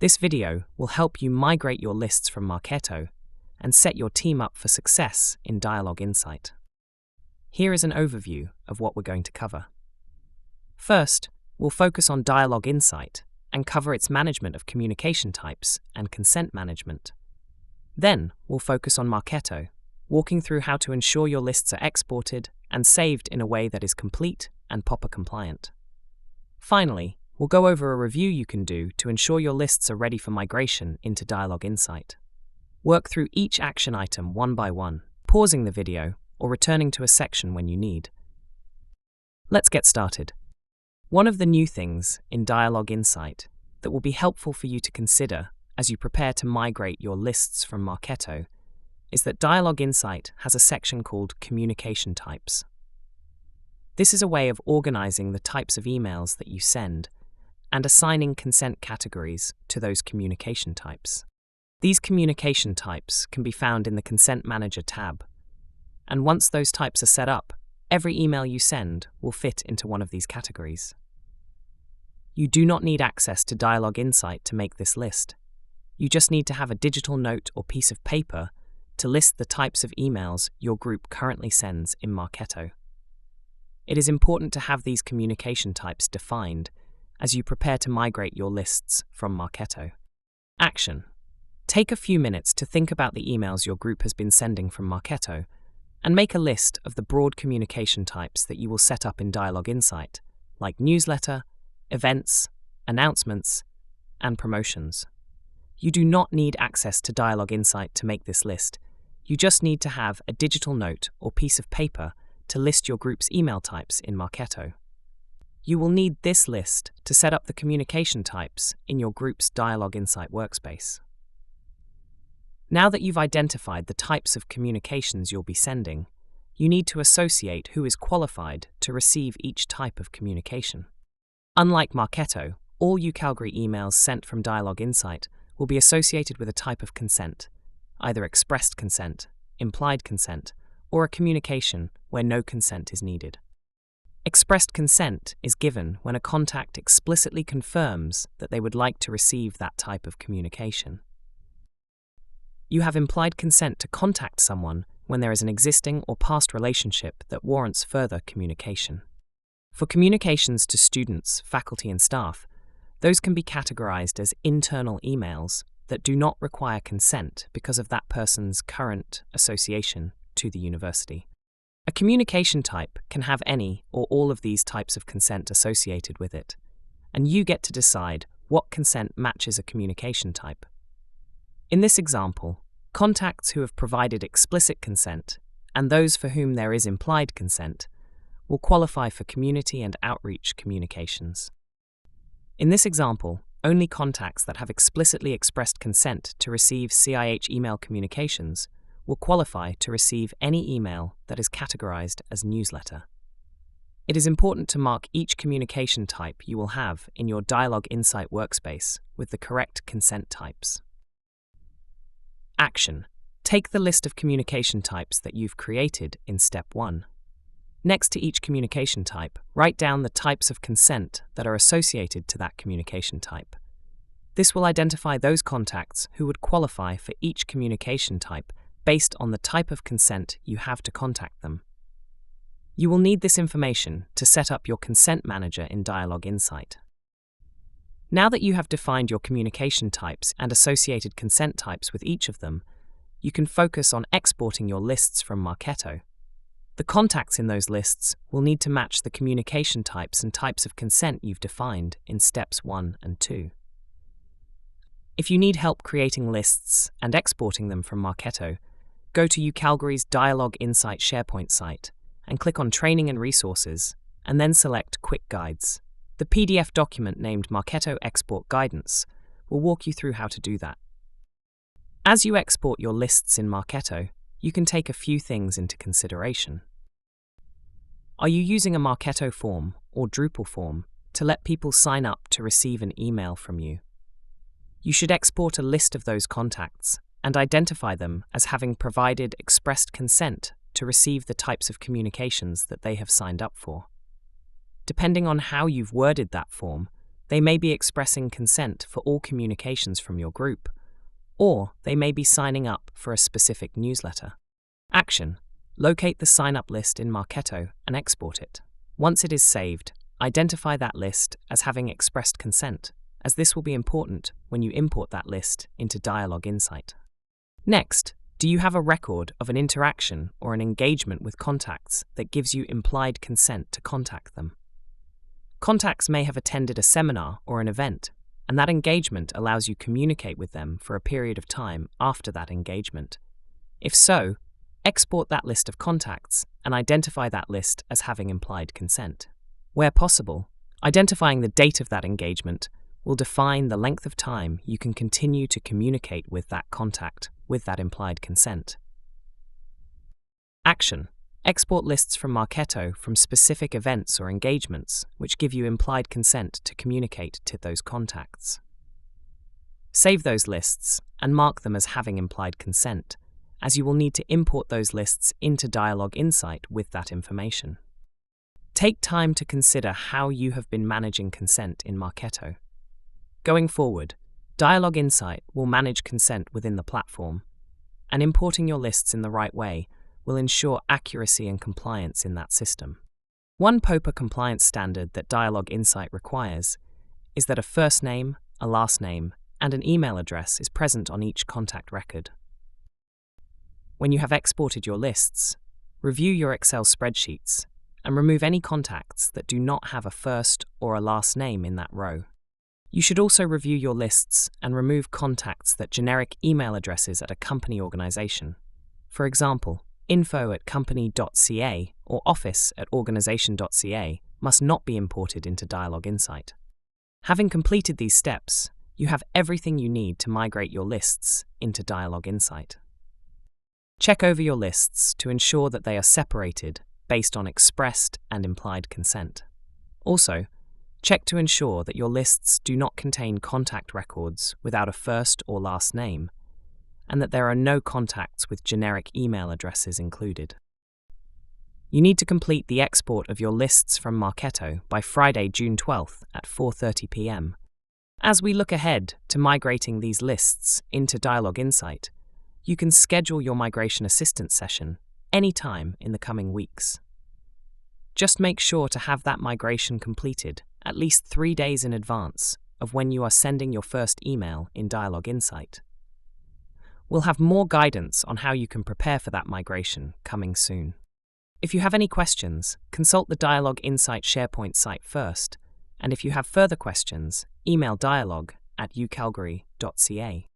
This video will help you migrate your lists from Marketo and set your team up for success in Dialog Insight. Here is an overview of what we're going to cover. First, we'll focus on Dialog Insight and cover its management of communication types and consent management. Then, we'll focus on Marketo, walking through how to ensure your lists are exported and saved in a way that is complete and POPA compliant. Finally, we'll go over a review you can do to ensure your lists are ready for migration into Dialog Insight. Work through each action item one by one, pausing the video or returning to a section when you need. Let's get started. One of the new things in Dialog Insight that will be helpful for you to consider as you prepare to migrate your lists from Marketo is that Dialog Insight has a section called Communication Types. This is a way of organizing the types of emails that you send and assigning consent categories to those communication types. These communication types can be found in the Consent Manager tab, and once those types are set up, every email you send will fit into one of these categories. You do not need access to Dialog Insight to make this list. You just need to have a digital note or piece of paper to list the types of emails your group currently sends in Marketo. It is important to have these communication types defined as you prepare to migrate your lists from Marketo. Action. Take a few minutes to think about the emails your group has been sending from Marketo and make a list of the broad communication types that you will set up in Dialog Insight, like newsletter, events, announcements, and promotions. You do not need access to Dialog Insight to make this list. You just need to have a digital note or piece of paper to list your group's email types in Marketo. You will need this list to set up the communication types in your group's Dialog Insight workspace. Now that you've identified the types of communications you'll be sending, you need to associate who is qualified to receive each type of communication. Unlike Marketo, all UCalgary emails sent from Dialog Insight will be associated with a type of consent, either expressed consent, implied consent, or a communication where no consent is needed. Expressed consent is given when a contact explicitly confirms that they would like to receive that type of communication. You have implied consent to contact someone when there is an existing or past relationship that warrants further communication. For communications to students, faculty, and staff, those can be categorized as internal emails that do not require consent because of that person's current association to the university. A communication type can have any or all of these types of consent associated with it, and you get to decide what consent matches a communication type. In this example, contacts who have provided explicit consent and those for whom there is implied consent will qualify for community and outreach communications. In this example, only contacts that have explicitly expressed consent to receive CIH email communications will qualify to receive any email that is categorized as newsletter. It is important to mark each communication type you will have in your Dialog Insight workspace with the correct consent types. Action. Take the list of communication types that you've created in Step 1. Next to each communication type, write down the types of consent that are associated to that communication type. This will identify those contacts who would qualify for each communication type based on the type of consent you have to contact them. You will need this information to set up your consent manager in Dialog Insight. Now that you have defined your communication types and associated consent types with each of them, you can focus on exporting your lists from Marketo. The contacts in those lists will need to match the communication types and types of consent you've defined in Steps 1 and 2. If you need help creating lists and exporting them from Marketo, go to UCalgary's Dialog Insight SharePoint site and click on Training and Resources, and then select Quick Guides. The PDF document named Marketo Export Guidance will walk you through how to do that. As you export your lists in Marketo, you can take a few things into consideration. Are you using a Marketo form or Drupal form to let people sign up to receive an email from you? You should export a list of those contacts and identify them as having provided expressed consent to receive the types of communications that they have signed up for. Depending on how you've worded that form, They may be expressing consent for all communications from your group, or they may be signing up for a specific newsletter. Action: locate the sign-up list in Marketo and export it. Once it is saved, identify that list as having expressed consent, as this will be important when you import that list into Dialog Insight. Next, do you have a record of an interaction or an engagement with contacts that gives you implied consent to contact them? Contacts may have attended a seminar or an event, and that engagement allows you to communicate with them for a period of time after that engagement. If so, export that list of contacts and identify that list as having implied consent. Where possible, identifying the date of that engagement will define the length of time you can continue to communicate with that contact with that implied consent. Action: export lists from Marketo from specific events or engagements which give you implied consent to communicate to those contacts. Save those lists and mark them as having implied consent, as you will need to import those lists into Dialog Insight with that information. Take time to consider how you have been managing consent in Marketo. Going forward, Dialog Insight will manage consent within the platform, and importing your lists in the right way will ensure accuracy and compliance in that system. One POPA compliance standard that Dialog Insight requires is that a first name, a last name, and an email address is present on each contact record. When you have exported your lists, review your Excel spreadsheets and remove any contacts that do not have a first or a last name in that row. You should also review your lists and remove contacts that generic email addresses at a company organization. For example, info@company.ca or office@organization.ca must not be imported into Dialog Insight. Having completed these steps, you have everything you need to migrate your lists into Dialog Insight. Check over your lists to ensure that they are separated based on expressed and implied consent. Also, check to ensure that your lists do not contain contact records without a first or last name, and that there are no contacts with generic email addresses included. You need to complete the export of your lists from Marketo by Friday, June 12th at 4:30 p.m. As we look ahead to migrating these lists into Dialog Insight, you can schedule your migration assistance session anytime in the coming weeks. Just make sure to have that migration completed at least 3 days in advance of when you are sending your first email in Dialog Insight. We'll have more guidance on how you can prepare for that migration coming soon. If you have any questions, consult the Dialog Insight SharePoint site first, and if you have further questions, email dialog@ucalgary.ca.